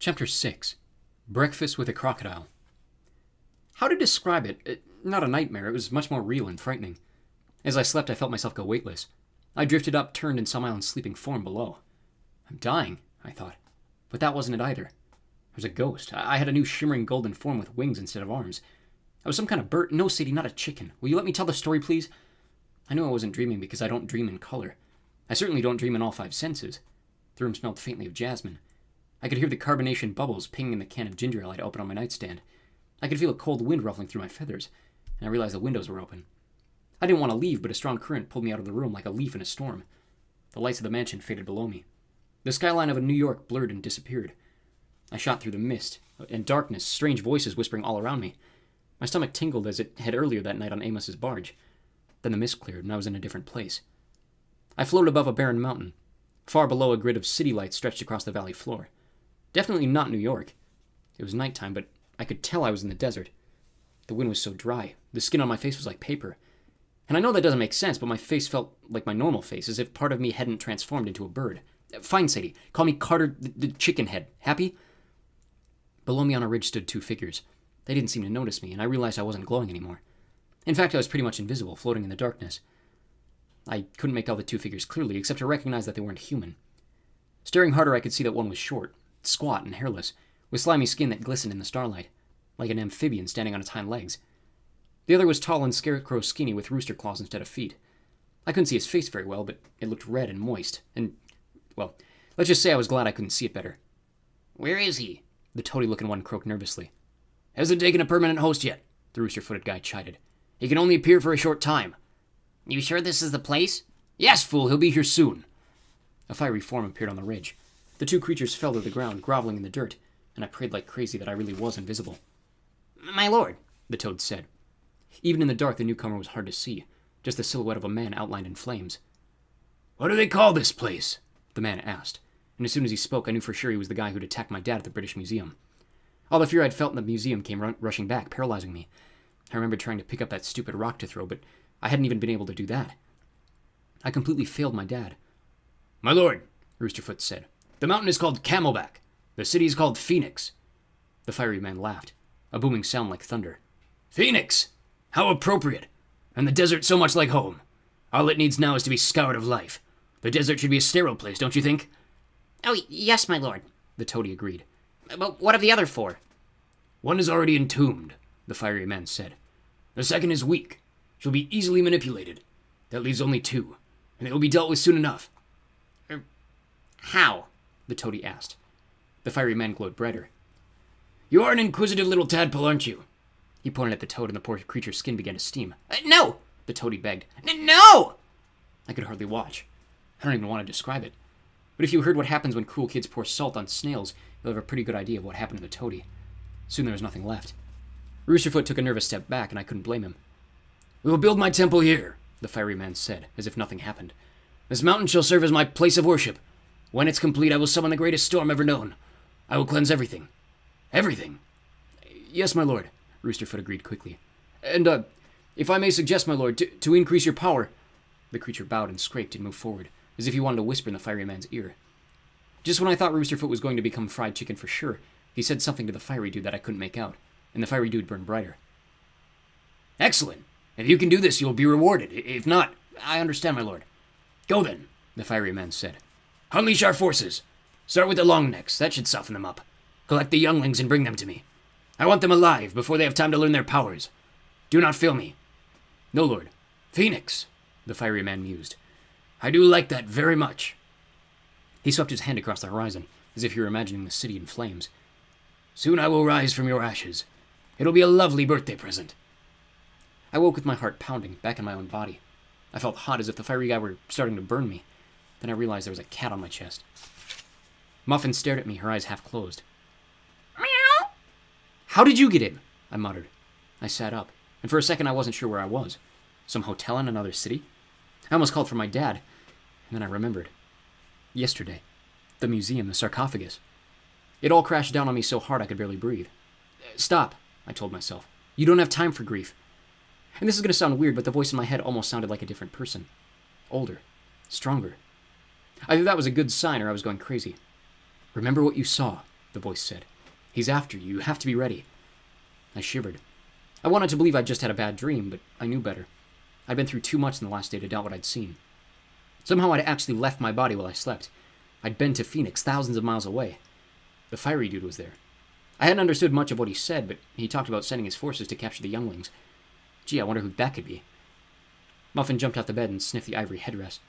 Chapter 6. Breakfast with a Crocodile. How to describe it? Not a nightmare, it was much more real and frightening. As I slept, I felt myself go weightless. I drifted up, turned, and saw my own sleeping form below. I'm dying, I thought. But that wasn't it either. I was a ghost. I had a new shimmering golden form with wings instead of arms. I was some kind of bird. No, Sadie, not a chicken. Will you let me tell the story, please? I knew I wasn't dreaming because I don't dream in color. I certainly don't dream in all five senses. The room smelled faintly of jasmine. I could hear the carbonation bubbles pinging in the can of ginger ale I'd opened on my nightstand. I could feel a cold wind ruffling through my feathers, and I realized the windows were open. I didn't want to leave, but a strong current pulled me out of the room like a leaf in a storm. The lights of the mansion faded below me. The skyline of New York blurred and disappeared. I shot through the mist and darkness, strange voices whispering all around me. My stomach tingled as it had earlier that night on Amos's barge. Then the mist cleared, and I was in a different place. I floated above a barren mountain. Far below, a grid of city lights stretched across the valley floor. Definitely not New York. It was nighttime, but I could tell I was in the desert. The wind was so dry. The skin on my face was like paper. And I know that doesn't make sense, but my face felt like my normal face, as if part of me hadn't transformed into a bird. Fine, Sadie. Call me Carter the Chicken Head. Happy? Below me on a ridge stood two figures. They didn't seem to notice me, and I realized I wasn't glowing anymore. In fact, I was pretty much invisible, floating in the darkness. I couldn't make out the two figures clearly, except to recognize that they weren't human. Staring harder, I could see that one was short, squat, and hairless, with slimy skin that glistened in the starlight, like an amphibian standing on its hind legs. The other was tall and scarecrow skinny with rooster claws instead of feet. I couldn't see his face very well, but it looked red and moist, and, well, let's just say I was glad I couldn't see it better. "Where is he?" The toady-looking one croaked nervously. "Hasn't taken a permanent host yet," the rooster-footed guy chided. "He can only appear for a short time." "You sure this is the place?" "Yes, fool, he'll be here soon." A fiery form appeared on the ridge. The two creatures fell to the ground, groveling in the dirt, and I prayed like crazy that I really was invisible. "My lord," the toad said. Even in the dark, the newcomer was hard to see, just the silhouette of a man outlined in flames. "What do they call this place?" the man asked, and as soon as he spoke, I knew for sure he was the guy who'd attacked my dad at the British Museum. All the fear I'd felt in the museum came rushing back, paralyzing me. I remembered trying to pick up that stupid rock to throw, but I hadn't even been able to do that. I completely failed my dad. "My lord," Roosterfoot said, "the mountain is called Camelback. The city is called Phoenix." The fiery man laughed, a booming sound like thunder. "Phoenix! How appropriate! And the desert so much like home. All it needs now is to be scoured of life. The desert should be a sterile place, don't you think?" "Oh, yes, my lord," the toady agreed. "But what of the other four?" "One is already entombed," the fiery man said. "The second is weak. She'll be easily manipulated. That leaves only two, and they will be dealt with soon enough." "How?" the toady asked. The fiery man glowed brighter. "You are an inquisitive little tadpole, aren't you?" He pointed at the toad, and the poor creature's skin began to steam. "No!" the toady begged. "No!" I could hardly watch. I don't even want to describe it. But if you heard what happens when cruel kids pour salt on snails, you'll have a pretty good idea of what happened to the toady. Soon there was nothing left. Roosterfoot took a nervous step back, and I couldn't blame him. "We will build my temple here," the fiery man said, as if nothing happened. "This mountain shall serve as my place of worship. When it's complete, I will summon the greatest storm ever known. I will cleanse everything. Everything." "Yes, my lord," Roosterfoot agreed quickly. "And, if I may suggest, my lord, to increase your power—" The creature bowed and scraped and moved forward, as if he wanted to whisper in the fiery man's ear. Just when I thought Roosterfoot was going to become fried chicken for sure, he said something to the fiery dude that I couldn't make out, and the fiery dude burned brighter. "Excellent. If you can do this, you will be rewarded. If not—" "I understand, my lord." "Go then," the fiery man said. "Unleash our forces. Start with the long necks. That should soften them up. Collect the younglings and bring them to me. I want them alive before they have time to learn their powers. Do not fail me." "No, lord." "Phoenix," the fiery man mused. "I do like that very much." He swept his hand across the horizon, as if he were imagining the city in flames. "Soon I will rise from your ashes. It'll be a lovely birthday present." I woke with my heart pounding, back in my own body. I felt hot, as if the fiery guy were starting to burn me. Then I realized there was a cat on my chest. Muffin stared at me, her eyes half closed. "Meow." "How did you get in?" I muttered. I sat up, and for a second I wasn't sure where I was. Some hotel in another city? I almost called for my dad, and then I remembered. Yesterday. The museum, the sarcophagus. It all crashed down on me so hard I could barely breathe. "Stop," I told myself. "You don't have time for grief." And this is going to sound weird, but the voice in my head almost sounded like a different person. Older. Stronger. Either that was a good sign or I was going crazy. "Remember what you saw," the voice said. He's after you. You have to be ready. I shivered. I wanted to believe I'd just had a bad dream, but I knew better. I'd been through too much in the last day to doubt what I'd seen. Somehow I'd actually left my body while I slept. I'd been to Phoenix, thousands of miles away. The fiery dude was there. I hadn't understood much of what he said, but he talked about sending his forces to capture the younglings. Gee, I wonder who that could be. Muffin jumped out the bed and sniffed the ivory headdress,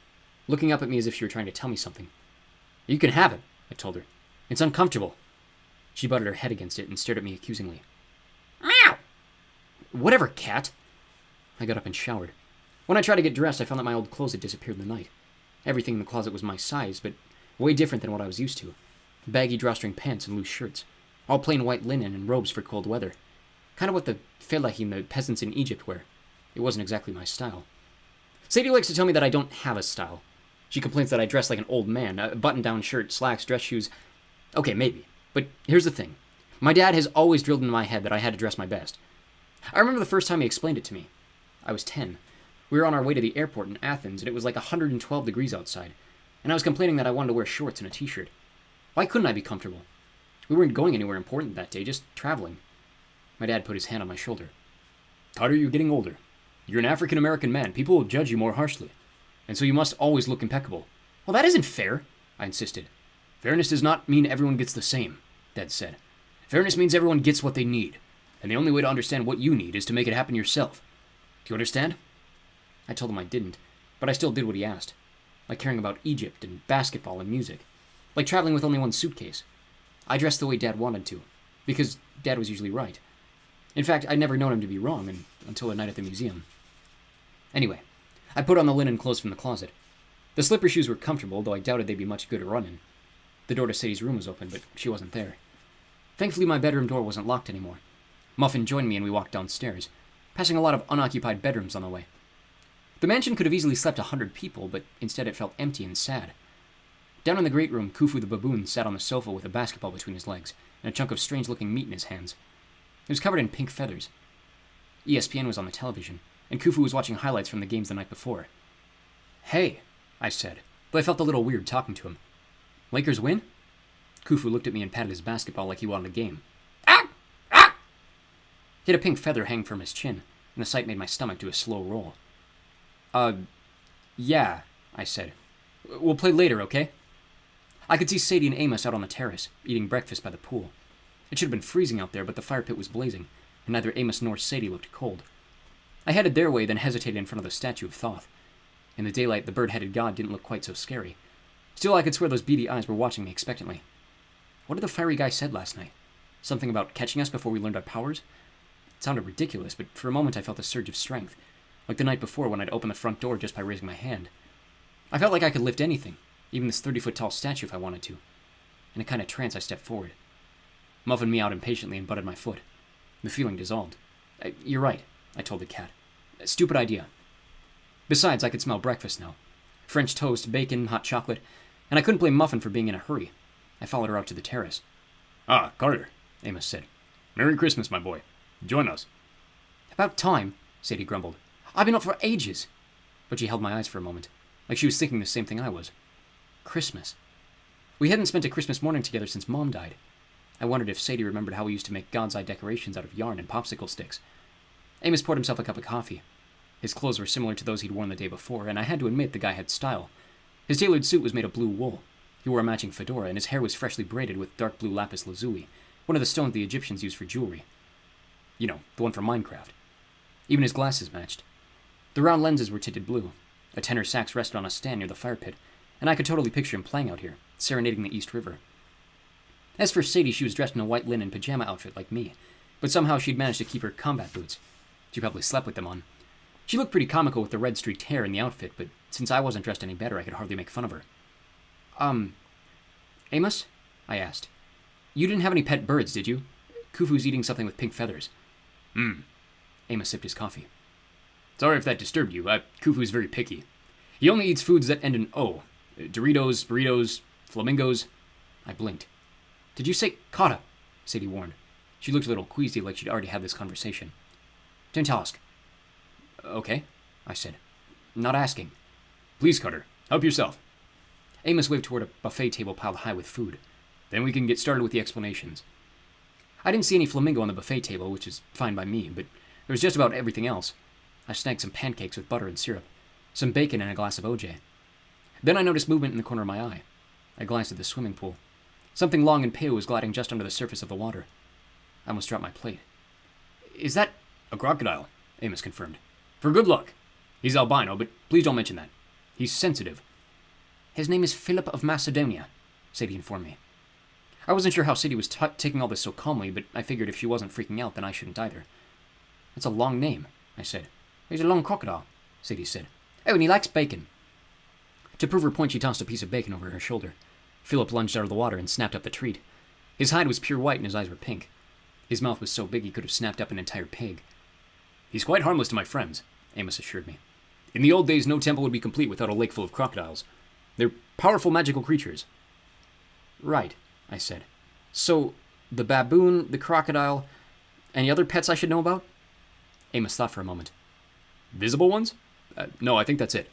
looking up at me as if she were trying to tell me something. You can have it, I told her. It's uncomfortable. She butted her head against it and stared at me accusingly. Meow! Whatever, cat. I got up and showered. When I tried to get dressed, I found that my old clothes had disappeared in the night. Everything in the closet was my size, but way different than what I was used to. Baggy drawstring pants and loose shirts. All plain white linen and robes for cold weather. Kind of what the fellahin, the peasants in Egypt, wear. It wasn't exactly my style. Sadie likes to tell me that I don't have a style. She complains that I dress like an old man. A button-down shirt, slacks, dress shoes. Okay, maybe. But here's the thing. My dad has always drilled into my head that I had to dress my best. I remember the first time he explained it to me. I was 10. We were on our way to the airport in Athens, and it was like 112 degrees outside. And I was complaining that I wanted to wear shorts and a t-shirt. Why couldn't I be comfortable? We weren't going anywhere important that day, just traveling. My dad put his hand on my shoulder. Carter, you're getting older. You're an African-American man. People will judge you more harshly. And so you must always look impeccable. Well, that isn't fair, I insisted. Fairness does not mean everyone gets the same, Dad said. Fairness means everyone gets what they need. And the only way to understand what you need is to make it happen yourself. Do you understand? I told him I didn't, but I still did what he asked. Like caring about Egypt and basketball and music. Like traveling with only one suitcase. I dressed the way Dad wanted to, because Dad was usually right. In fact, I'd never known him to be wrong until a night at the museum. Anyway, I put on the linen clothes from the closet. The slipper shoes were comfortable, though I doubted they'd be much good to run in. The door to Sadie's room was open, but she wasn't there. Thankfully, my bedroom door wasn't locked anymore. Muffin joined me and we walked downstairs, passing a lot of unoccupied bedrooms on the way. The mansion could have easily slept 100 people, but instead it felt empty and sad. Down in the great room, Khufu the baboon sat on the sofa with a basketball between his legs and a chunk of strange-looking meat in his hands. It was covered in pink feathers. ESPN was on the television, and Khufu was watching highlights from the games the night before. Hey, I said, though I felt a little weird talking to him. Lakers win? Khufu looked at me and patted his basketball like he wanted a game. Ah! Ah! He had a pink feather hang from his chin, and the sight made my stomach do a slow roll. Yeah, I said. We'll play later, okay? I could see Sadie and Amos out on the terrace, eating breakfast by the pool. It should have been freezing out there, but the fire pit was blazing, and neither Amos nor Sadie looked cold. I headed their way, then hesitated in front of the statue of Thoth. In the daylight, the bird-headed god didn't look quite so scary. Still, I could swear those beady eyes were watching me expectantly. What had the fiery guy said last night? Something about catching us before we learned our powers? It sounded ridiculous, but for a moment I felt a surge of strength, like the night before when I'd opened the front door just by raising my hand. I felt like I could lift anything, even this 30-foot-tall statue if I wanted to. In a kind of trance, I stepped forward. Muffin meowed impatiently and butted my foot. The feeling dissolved. You're right, I told the cat. A stupid idea. Besides, I could smell breakfast now. French toast, bacon, hot chocolate, and I couldn't blame Muffin for being in a hurry. I followed her out to the terrace. Ah, Carter, Amos said. Merry Christmas, my boy. Join us. About time, Sadie grumbled. I've been up for ages. But she held my eyes for a moment, like she was thinking the same thing I was. Christmas. We hadn't spent a Christmas morning together since Mom died. I wondered if Sadie remembered how we used to make God's Eye decorations out of yarn and popsicle sticks. Amos poured himself a cup of coffee. His clothes were similar to those he'd worn the day before, and I had to admit the guy had style. His tailored suit was made of blue wool. He wore a matching fedora, and his hair was freshly braided with dark blue lapis lazuli, one of the stones the Egyptians used for jewelry. You know, the one from Minecraft. Even his glasses matched. The round lenses were tinted blue. A tenor sax rested on a stand near the fire pit, and I could totally picture him playing out here, serenading the East River. As for Sadie, she was dressed in a white linen pajama outfit like me, but somehow she'd managed to keep her combat boots. She probably slept with them on. She looked pretty comical with the red streaked hair in the outfit, but since I wasn't dressed any better, I could hardly make fun of her. Amos? I asked. You didn't have any pet birds, did you? Khufu's eating something with pink feathers. Amos sipped his coffee. Sorry if that disturbed you. Khufu's very picky. He only eats foods that end in O. Doritos, burritos, flamingos. I blinked. Did you say Kata? Sadie warned. She looked a little queasy, like she'd already had this conversation. Don't ask. Okay, I said. Not asking. Please, Carter, help yourself. Amos waved toward a buffet table piled high with food. Then we can get started with the explanations. I didn't see any flamingo on the buffet table, which is fine by me, but there was just about everything else. I snagged some pancakes with butter and syrup, some bacon and a glass of OJ. Then I noticed movement in the corner of my eye. I glanced at the swimming pool. Something long and pale was gliding just under the surface of the water. I almost dropped my plate. Is that A crocodile, Amos confirmed. for good luck. He's albino, but please don't mention that. He's sensitive. His name is Philip of Macedonia, Sadie informed me. I wasn't sure how Sadie was taking all this so calmly, but I figured if she wasn't freaking out, then I shouldn't either. That's a long name, I said. He's a long crocodile, Sadie said. Oh, and he likes bacon. To prove her point, she tossed a piece of bacon over her shoulder. Philip lunged out of the water and snapped up the treat. His hide was pure white and his eyes were pink. His mouth was so big he could have snapped up an entire pig. He's quite harmless to my friends, Amos assured me. In the old days, no temple would be complete without a lake full of crocodiles. They're powerful magical creatures. Right, I said. So, the baboon, the crocodile, any other pets I should know about? Amos thought for a moment. Visible ones? No, I think that's it.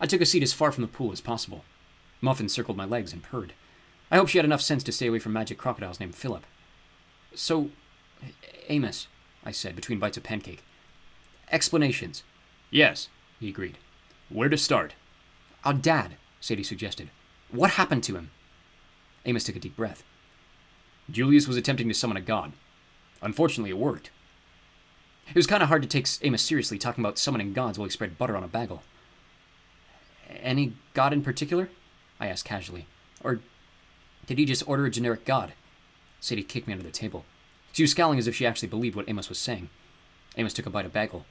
I took a seat as far from the pool as possible. Muffin circled my legs and purred. I hope she had enough sense to stay away from magic crocodiles named Philip. So, Amos, I said between bites of pancake. Explanations. Yes, he agreed. Where to start? Our dad, Sadie suggested. What happened to him? Amos took a deep breath. Julius was attempting to summon a god. Unfortunately, it worked. It was kind of hard to take Amos seriously talking about summoning gods while he spread butter on a bagel. Any god in particular? I asked casually. Or did he just order a generic god? Sadie kicked me under the table. She was scowling as if she actually believed what Amos was saying. Amos took a bite of bagel.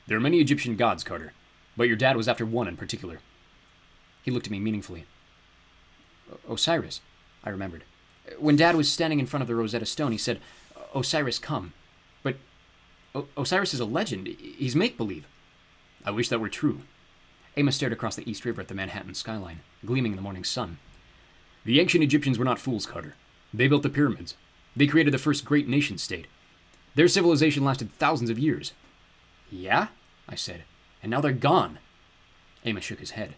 There are many Egyptian gods, Carter, but your dad was after one in particular. He looked at me meaningfully. Osiris, I remembered. When Dad was standing in front of the Rosetta Stone, he said, Osiris, come. But Osiris is a legend. He's make-believe. I wish that were true. Amos stared across the East River at the Manhattan skyline, gleaming in the morning sun. The ancient Egyptians were not fools, Carter. They built the pyramids. They created the first great nation-state. Their civilization lasted thousands of years. Yeah? I said. And now they're gone. Amos shook his head.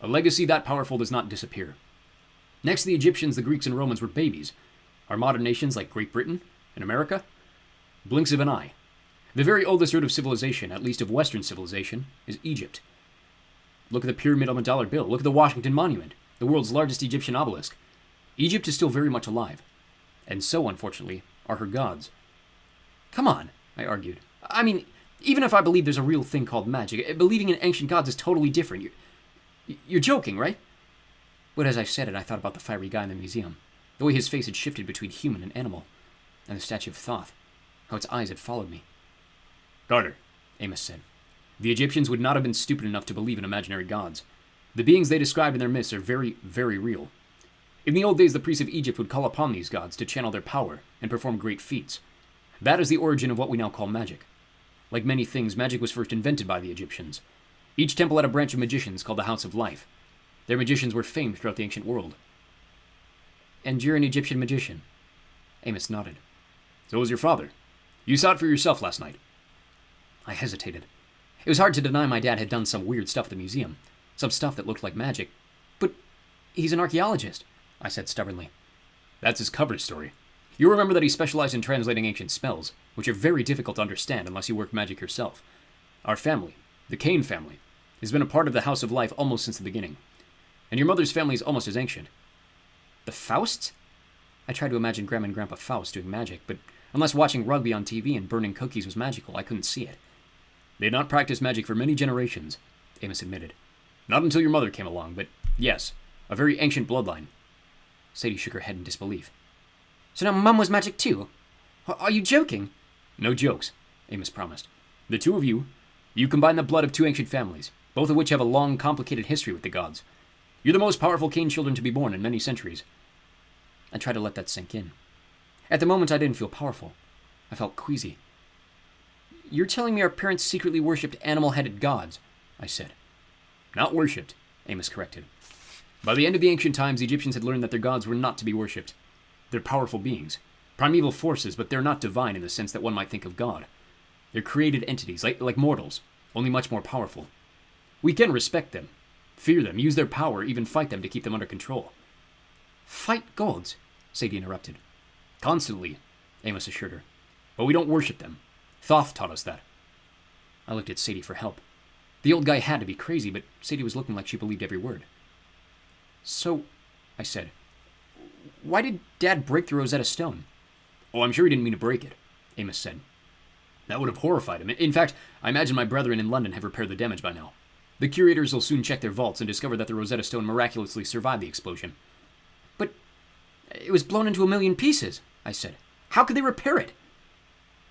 A legacy that powerful does not disappear. Next to the Egyptians, the Greeks and Romans were babies. Our modern nations, like Great Britain and America, blinks of an eye. The very oldest root of civilization, at least of Western civilization, is Egypt. Look at the pyramid on the dollar bill. Look at the Washington Monument, the world's largest Egyptian obelisk. Egypt is still very much alive. And so, unfortunately, are her gods. Come on, I argued. I mean, even if I believe there's a real thing called magic, believing in ancient gods is totally different. You're joking, right? But as I said it, I thought about the fiery guy in the museum, the way his face had shifted between human and animal, and the Statue of Thoth, how its eyes had followed me. Carter, Amos said. The Egyptians would not have been stupid enough to believe in imaginary gods. The beings they describe in their myths are very, very real. In the old days, the priests of Egypt would call upon these gods to channel their power and perform great feats. That is the origin of what we now call magic. Like many things, magic was first invented by the Egyptians. Each temple had a branch of magicians called the House of Life. Their magicians were famed throughout the ancient world. And you're an Egyptian magician? Amos nodded. So was your father. You saw it for yourself last night. I hesitated. It was hard to deny my dad had done some weird stuff at the museum. Some stuff that looked like magic. But he's an archaeologist, I said stubbornly. That's his cover story. You'll remember that he specialized in translating ancient spells, which are very difficult to understand unless you work magic yourself. Our family, the Kane family, has been a part of the House of Life almost since the beginning. And your mother's family is almost as ancient. The Fausts? I tried to imagine Grandma and Grandpa Faust doing magic, but unless watching rugby on TV and burning cookies was magical, I couldn't see it. They had not practiced magic for many generations, Amos admitted. Not until your mother came along, but yes, a very ancient bloodline. Sadie shook her head in disbelief. So now Mum was magic too? Are you joking? No jokes, Amos promised. The two of you combine the blood of two ancient families, both of which have a long, complicated history with the gods. You're the most powerful Kane children to be born in many centuries. I tried to let that sink in. At the moment, I didn't feel powerful. I felt queasy. You're telling me our parents secretly worshipped animal-headed gods, I said. Not worshipped, Amos corrected. By the end of the ancient times, the Egyptians had learned that their gods were not to be worshipped. They're powerful beings, primeval forces, but they're not divine in the sense that one might think of God. They're created entities, like mortals, only much more powerful. We can respect them, fear them, use their power, even fight them to keep them under control. Fight gods? Sadie interrupted. Constantly, Amos assured her. But we don't worship them. Thoth taught us that. I looked at Sadie for help. The old guy had to be crazy, but Sadie was looking like she believed every word. So, I said, why did Dad break the Rosetta Stone? Oh, I'm sure he didn't mean to break it, Amos said. That would have horrified him. In fact, I imagine my brethren in London have repaired the damage by now. The curators will soon check their vaults and discover that the Rosetta Stone miraculously survived the explosion. But it was blown into a million pieces, I said. How could they repair it?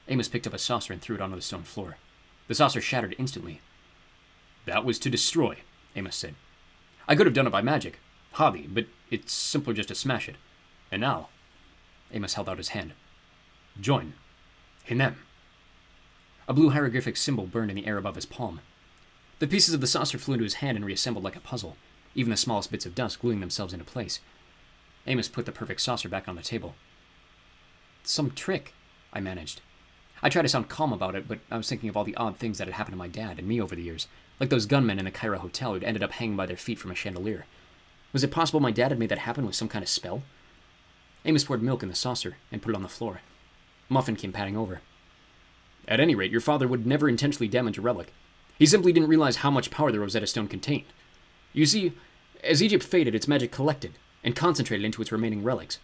Amos picked up a saucer and threw it onto the stone floor. The saucer shattered instantly. That was to destroy, Amos said. I could have done it by magic, hobby, but it's simpler just to smash it. And now, Amos held out his hand. Join. Hinem. A blue hieroglyphic symbol burned in the air above his palm. The pieces of the saucer flew into his hand and reassembled like a puzzle, even the smallest bits of dust gluing themselves into place. Amos put the perfect saucer back on the table. Some trick, I managed. I tried to sound calm about it, but I was thinking of all the odd things that had happened to my dad and me over the years, like those gunmen in the Cairo hotel who'd ended up hanging by their feet from a chandelier. Was it possible my dad had made that happen with some kind of spell? Amos poured milk in the saucer and put it on the floor. Muffin came patting over. At any rate, your father would never intentionally damage a relic. He simply didn't realize how much power the Rosetta Stone contained. You see, as Egypt faded, its magic collected and concentrated into its remaining relics.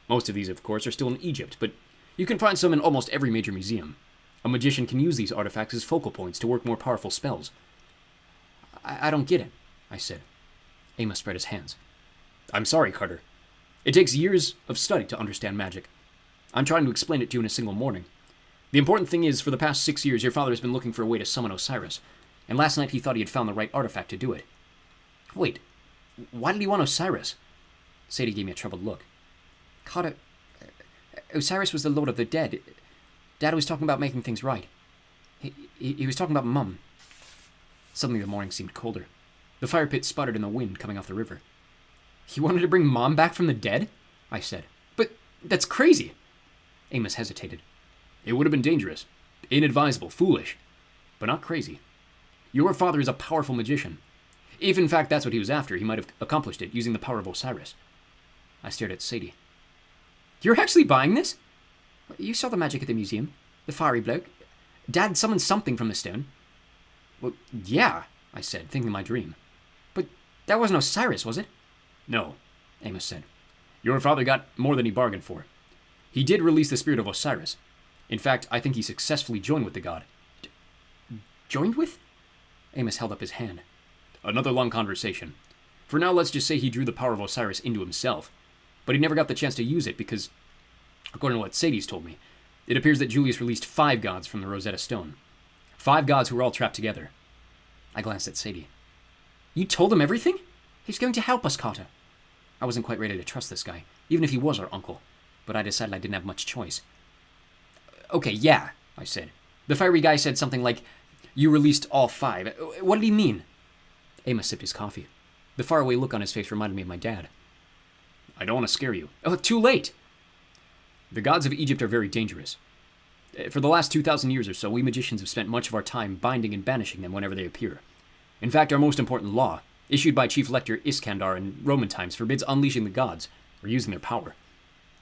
Most of these, of course, are still in Egypt, but you can find some in almost every major museum. A magician can use these artifacts as focal points to work more powerful spells. I don't get it, I said. Amos spread his hands. I'm sorry, Carter. It takes years of study to understand magic. I'm trying to explain it to you in a single morning. The important thing is, for the past 6 years, your father has been looking for a way to summon Osiris, and last night he thought he had found the right artifact to do it. Wait, why did he want Osiris? Sadie gave me a troubled look. Carter, Osiris was the Lord of the Dead. Dad was talking about making things right. He was talking about Mum. Suddenly the morning seemed colder. The fire pit sputtered in the wind coming off the river. He wanted to bring Mom back from the dead? I said. But that's crazy. Amos hesitated. It would have been dangerous, inadvisable, foolish, but not crazy. Your father is a powerful magician. If in fact that's what he was after, he might have accomplished it using the power of Osiris. I stared at Sadie. You're actually buying this? You saw the magic at the museum. The fiery bloke. Dad summoned something from the stone. Well, yeah, I said, thinking my dream. But that wasn't Osiris, was it? No, Amos said. Your father got more than he bargained for. He did release the spirit of Osiris. In fact, I think he successfully joined with the god. Joined with? Amos held up his hand. Another long conversation. For now, let's just say he drew the power of Osiris into himself. But he never got the chance to use it because, according to what Sadie's told me, it appears that Julius released 5 gods from the Rosetta Stone. 5 gods who were all trapped together. I glanced at Sadie. You told him everything? He's going to help us, Carter. I wasn't quite ready to trust this guy, even if he was our uncle, but I decided I didn't have much choice. Okay, yeah, I said. The fiery guy said something like, you released all 5. What did he mean? Amos sipped his coffee. The faraway look on his face reminded me of my dad. I don't want to scare you. Oh, too late! The gods of Egypt are very dangerous. For the last 2,000 years or so, we magicians have spent much of our time binding and banishing them whenever they appear. In fact, our most important law, issued by Chief Lector Iskandar in Roman times, forbids unleashing the gods or using their power.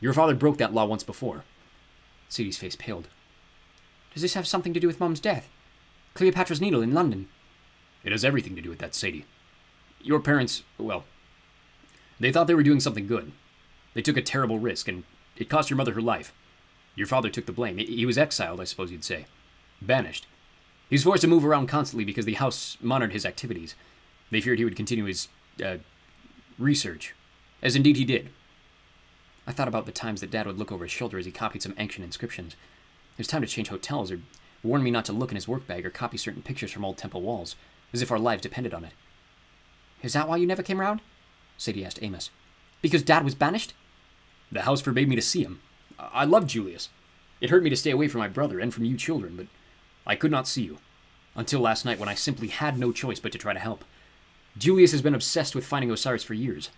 Your father broke that law once before. Sadie's face paled. Does this have something to do with Mom's death? Cleopatra's Needle in London? It has everything to do with that, Sadie. Your parents, well, they thought they were doing something good. They took a terrible risk, and it cost your mother her life. Your father took the blame. He was exiled, I suppose you'd say. Banished. He was forced to move around constantly because the house monitored his activities. They feared he would continue his, research. As indeed he did. I thought about the times that Dad would look over his shoulder as he copied some ancient inscriptions. It was time to change hotels, or warn me not to look in his work bag, or copy certain pictures from old temple walls, as if our lives depended on it. Is that why you never came around? Sadie asked Amos. Because Dad was banished? The house forbade me to see him. I loved Julius. It hurt me to stay away from my brother and from you children, but I could not see you. Until last night when I simply had no choice but to try to help. Julius has been obsessed with finding Osiris for years.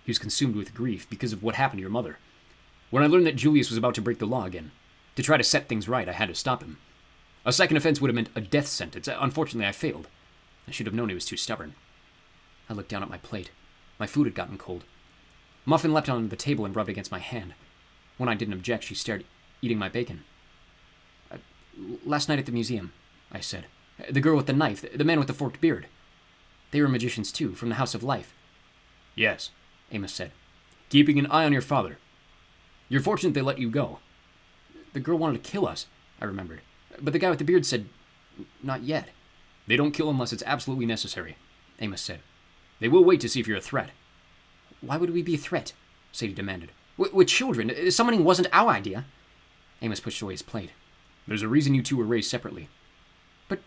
He was consumed with grief because of what happened to your mother. When I learned that Julius was about to break the law again, to try to set things right, I had to stop him. A second offense would have meant a death sentence. Unfortunately, I failed. I should have known he was too stubborn. I looked down at my plate. My food had gotten cold. Muffin leapt onto the table and rubbed against my hand. When I didn't object, she stared, eating my bacon. Last night at the museum, I said. The girl with the knife, the man with the forked beard. They were magicians too, from the House of Life. Yes, Amos said. keeping an eye on your father. You're fortunate they let you go. The girl wanted to kill us, I remembered. But the guy with the beard said, not yet. They don't kill unless it's absolutely necessary, Amos said. They will wait to see if you're a threat. Why would we be a threat? Sadie demanded. We're children. Summoning wasn't our idea. Amos pushed away his plate. There's a reason you two were raised separately. But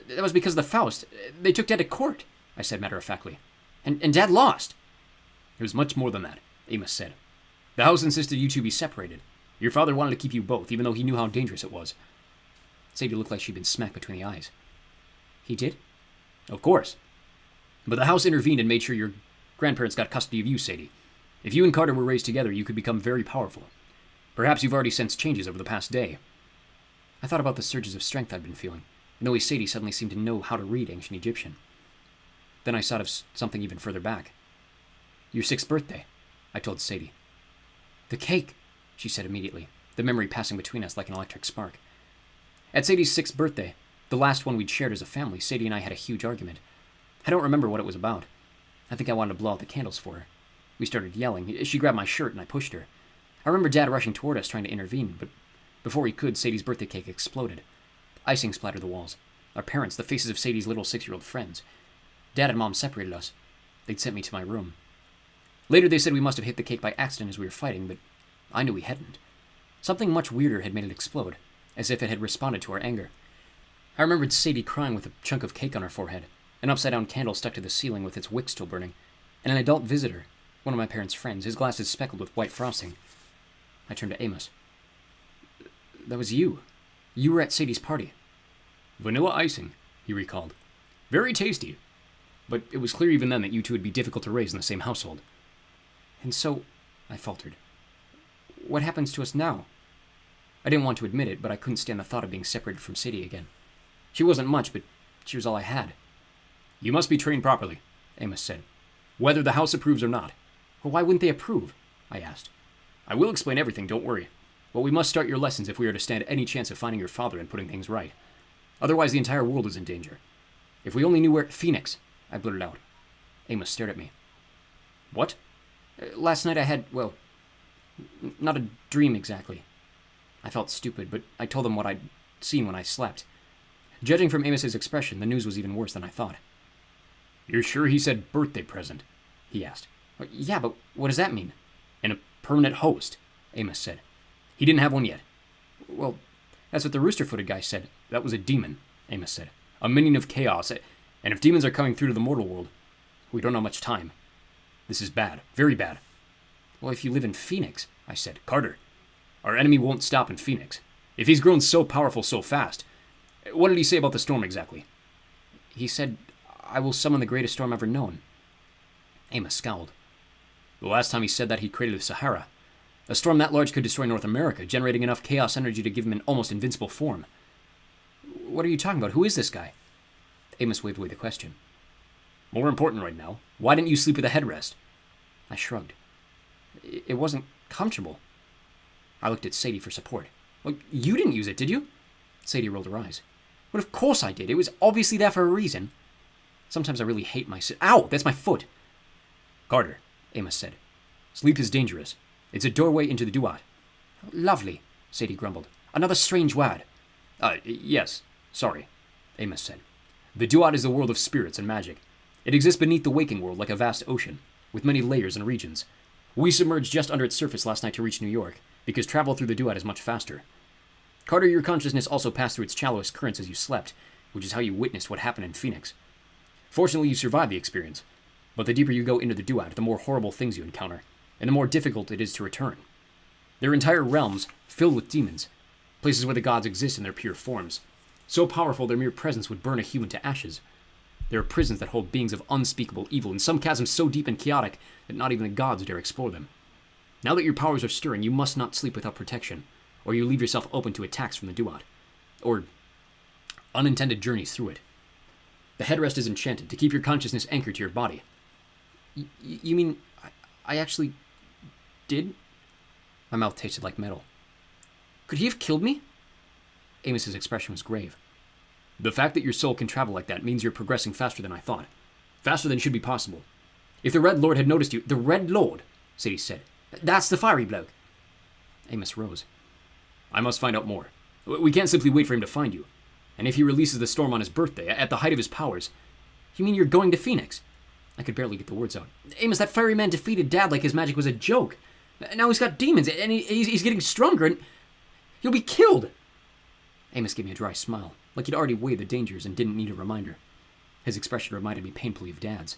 that was because of the Faust. They took Dad to court, I said matter-of-factly. And Dad lost. It was much more than that, Amos said. The house insisted you two be separated. Your father wanted to keep you both, even though he knew how dangerous it was. Sadie looked like she'd been smacked between the eyes. He did? Of course. But the house intervened and made sure your grandparents got custody of you, Sadie. If you and Carter were raised together, you could become very powerful. Perhaps you've already sensed changes over the past day. I thought about the surges of strength I'd been feeling, and the way Sadie suddenly seemed to know how to read ancient Egyptian. Then I thought of something even further back. Your 6th birthday, I told Sadie. The cake, she said immediately, the memory passing between us like an electric spark. At Sadie's 6th birthday, the last one we'd shared as a family, Sadie and I had a huge argument. I don't remember what it was about. I think I wanted to blow out the candles for her. We started yelling. She grabbed my shirt and I pushed her. I remember Dad rushing toward us trying to intervene, but before he could, Sadie's birthday cake exploded. Icing splattered the walls. Our parents, the faces of Sadie's little 6-year-old friends. Dad and Mom separated us. They'd sent me to my room. Later they said we must have hit the cake by accident as we were fighting, but I knew we hadn't. Something much weirder had made it explode, as if it had responded to our anger. I remembered Sadie crying with a chunk of cake on her forehead, an upside-down candle stuck to the ceiling with its wick still burning, and an adult visitor, one of my parents' friends, his glasses speckled with white frosting. I turned to Amos. That was you. You were at Sadie's party. Vanilla icing, he recalled. Very tasty. But it was clear even then that you two would be difficult to raise in the same household. And so, I faltered. What happens to us now? I didn't want to admit it, but I couldn't stand the thought of being separated from Sadie again. She wasn't much, but she was all I had. You must be trained properly, Amos said. Whether the house approves or not. Well, why wouldn't they approve? I asked. I will explain everything, don't worry. But we must start your lessons if we are to stand any chance of finding your father and putting things right. Otherwise, the entire world is in danger. If we only knew where— Phoenix, I blurted out. Amos stared at me. What? Last night I had, well, not a dream exactly. I felt stupid, but I told them what I'd seen when I slept. Judging from Amos's expression, the news was even worse than I thought. You're sure he said birthday present? He asked. Yeah, but what does that mean? And a permanent host, Amos said. He didn't have one yet. Well, that's what the rooster-footed guy said. That was a demon, Amos said. A minion of chaos. And if demons are coming through to the mortal world, we don't have much time. This is bad. Very bad. Well, if you live in Phoenix, I said. Carter, our enemy won't stop in Phoenix. If he's grown so powerful so fast. What did he say about the storm exactly? He said, I will summon the greatest storm ever known. Amos scowled. The last time he said that, he created the Sahara. A storm that large could destroy North America, generating enough chaos energy to give him an almost invincible form. What are you talking about? Who is this guy? Amos waved away the question. More important right now, why didn't you sleep with a headrest? I shrugged. It wasn't comfortable. I looked at Sadie for support. Well, you didn't use it, did you? Sadie rolled her eyes. But of course I did. It was obviously there for a reason. Sometimes I really hate myself. Ow! That's my foot! Carter, Amos said. Sleep is dangerous. It's a doorway into the duat. Lovely, Sadie grumbled. Another strange word. Yes. Sorry, Amos said. The duat is the world of spirits and magic. It exists beneath the waking world like a vast ocean, with many layers and regions. We submerged just under its surface last night to reach New York, because travel through the duat is much faster. Carter, your consciousness also passed through its shallowest currents as you slept, which is how you witnessed what happened in Phoenix. Fortunately, you survived the experience, but the deeper you go into the duat, the more horrible things you encounter, and the more difficult it is to return. There are entire realms filled with demons, places where the gods exist in their pure forms, so powerful their mere presence would burn a human to ashes. There are prisons that hold beings of unspeakable evil, and some chasms so deep and chaotic that not even the gods dare explore them. Now that your powers are stirring, you must not sleep without protection, or you leave yourself open to attacks from the duat, or unintended journeys through it. The headrest is enchanted to keep your consciousness anchored to your body. You mean I actually did? My mouth tasted like metal. Could he have killed me? Amos's expression was grave. The fact that your soul can travel like that means you're progressing faster than I thought. Faster than should be possible. If the Red Lord had noticed you... The Red Lord? Sadie said. That's the fiery bloke. Amos rose. I must find out more. We can't simply wait for him to find you. And if he releases the storm on his birthday, at the height of his powers... You mean you're going to Phoenix? I could barely get the words out. Amos, that fiery man defeated Dad like his magic was a joke. Now he's got demons, and he's getting stronger, and he'll be killed. Amos gave me a dry smile, like he'd already weighed the dangers and didn't need a reminder. His expression reminded me painfully of Dad's.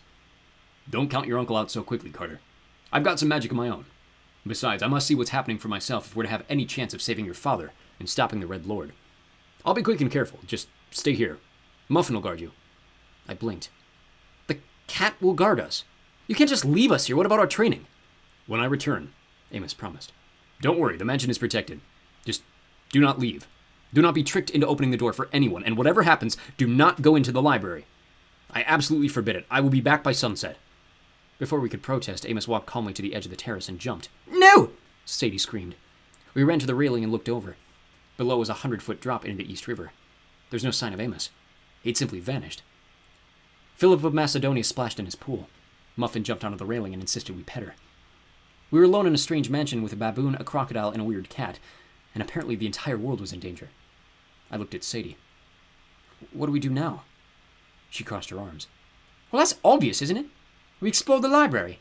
Don't count your uncle out so quickly, Carter. I've got some magic of my own. Besides, I must see what's happening for myself if we're to have any chance of saving your father and stopping the Red Lord. I'll be quick and careful. Just stay here. Muffin will guard you. I blinked. The cat will guard us. You can't just leave us here. What about our training? When I return, Amos promised. Don't worry, the mansion is protected. Just do not leave. Do not be tricked into opening the door for anyone, and whatever happens, do not go into the library. I absolutely forbid it. I will be back by sunset. Before we could protest, Amos walked calmly to the edge of the terrace and jumped. No! Sadie screamed. We ran to the railing and looked over. Below was a 100-foot drop into the East River. There was no sign of Amos. He'd simply vanished. Philip of Macedonia splashed in his pool. Muffin jumped onto the railing and insisted we pet her. We were alone in a strange mansion with a baboon, a crocodile, and a weird cat, and apparently the entire world was in danger. I looked at Sadie. What do we do now? She crossed her arms. Well, that's obvious, isn't it? We explore the library.